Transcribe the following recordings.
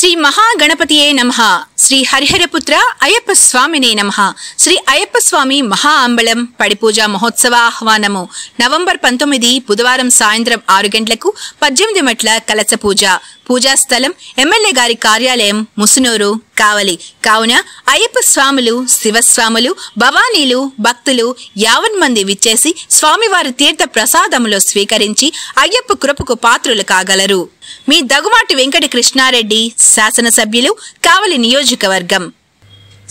శ్రీ మహాగణపతియే నమః. శ్రీ హరిహరపుత్ర అయ్యప్ప స్వామినే నమః. శ్రీ అయ్యప్ప స్వామి మహా అంబళం పడిపూజ మహోత్సవ ఆహ్వానము నవంబర్ 19 బుధవారం సాయంత్రం 6 గంటలకు 18 మెట్ల కలశ పూజ. పూజా స్థలం ఎమ్మెల్యే గారి కార్యాలయం ముసునూరు కావలి. కావున అయ్యప్ప స్వాములు, శివస్వాములు, భవానీలు, భక్తులు 50 మంది విచ్చేసి స్వామివారి తీర్థ ప్రసాదములు స్వీకరించి అయ్యప్ప కృపకు పాత్రులు కాగలరు. మీ దగ్గుమాటి వెంకట కృష్ణారెడ్డి, శాసనసభ్యులు, కావలి నియోజకవర్గం.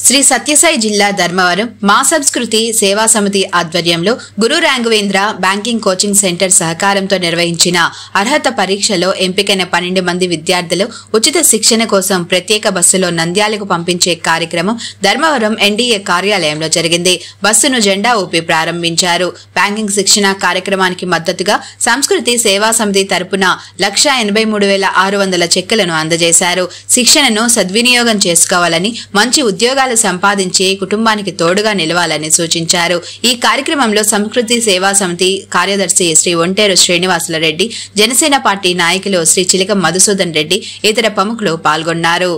శ్రీ సత్యసాయి జిల్లా ధర్మవరం మా సంస్కృతి సేవా సమితి ఆధ్వర్యంలో గురు రాఘవేంద్ర బ్యాంకింగ్ కోచింగ్ సెంటర్ సహకారంతో నిర్వహించిన అర్హత పరీక్షలో ఎంపికైన 12 మంది విద్యార్థులు ఉచిత శిక్షణ కోసం ప్రత్యేక బస్సులో నంద్యాలకు పంపించే కార్యక్రమం ధర్మవరం ఎన్డీఏ కార్యాలయంలో జరిగింది. బస్సును జెండా ఊపి ప్రారంభించారు. బ్యాంకింగ్ శిక్షణ కార్యక్రమానికి మద్దతుగా సంస్కృతి సేవా సమితి తరపున 1,83,600 చెక్కులను అందజేశారు. శిక్షణను సద్వినియోగం చేసుకోవాలని, మంచి ఉద్యోగాలు సంపాదించి కుటుంబానికి తోడుగా నిలవాలని సూచించారు. ఈ కార్యక్రమంలో సంస్కృతి సేవా సమితి కార్యదర్శి శ్రీ ఒంటేరు శ్రీనివాసుల రెడ్డి, జనసేన పార్టీ నాయకులు శ్రీ చిలక మధుసూదన్ రెడ్డి, ఇతర ప్రముఖులు పాల్గొన్నారు.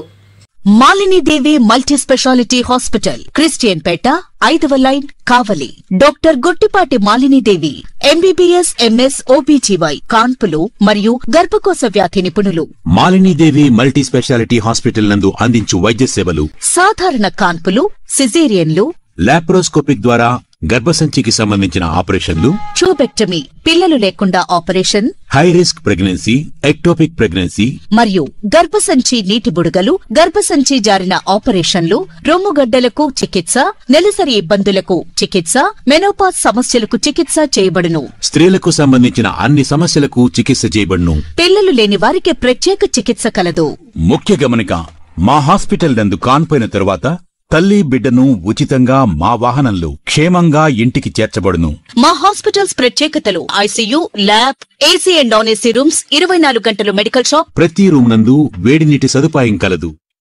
Malinidevi multi speciality hospital, Christian Peta, 5వ line, Kavali. Doctor Gottipati Malinidevi, MBBS, MS, OBGY, కాన్పులు మరియు గర్భకోశ వ్యాధి నిపుణులు. మాలినీదేవి మల్టీ స్పెషాలిటీ హాస్పిటల్ నందు అందించు వైద్య సేవలు: సాధారణ కాన్పులు, సిజేరియన్లు, లాప్రోస్కోపిక్ ద్వారా గర్భసంచికి సంబంధించిన ఆపరేషన్లు, ట్యూబెక్టమీ, పిల్లలు లేకుండా operation, high risk pregnancy, ectopic pregnancy మరియు గర్భసంచి నీటి బుడగలు, గర్భసంచి జారిన ఆపరేషన్లు, రొమ్ముగడ్డలకు చికిత్స, నెలసరి ఇబ్బందులకు చికిత్స, మెనోపాజ్ సమస్యలకు చికిత్స చేయబడును. స్త్రీలకు సంబంధించిన అన్ని సమస్యలకు చికిత్స చేయబడును. పిల్లలు లేని వారికి ప్రత్యేక చికిత్స కలదు. ముఖ్య గమనిక: మా హాస్పిటల్ నందు కాన్పోయిన తరువాత తల్లి బిడ్డను ఉచితంగా మా వాహనంలో క్షేమంగా ఇంటికి చేర్చబడును. మా హాస్పిటల్స్ ప్రత్యేకతలు: ICU, lab, AC and non AC rooms, 24 గంటలు మెడికల్ షాప్, ప్రతి రూమ్ నందు వేడి నీటి సదుపాయం కలదు.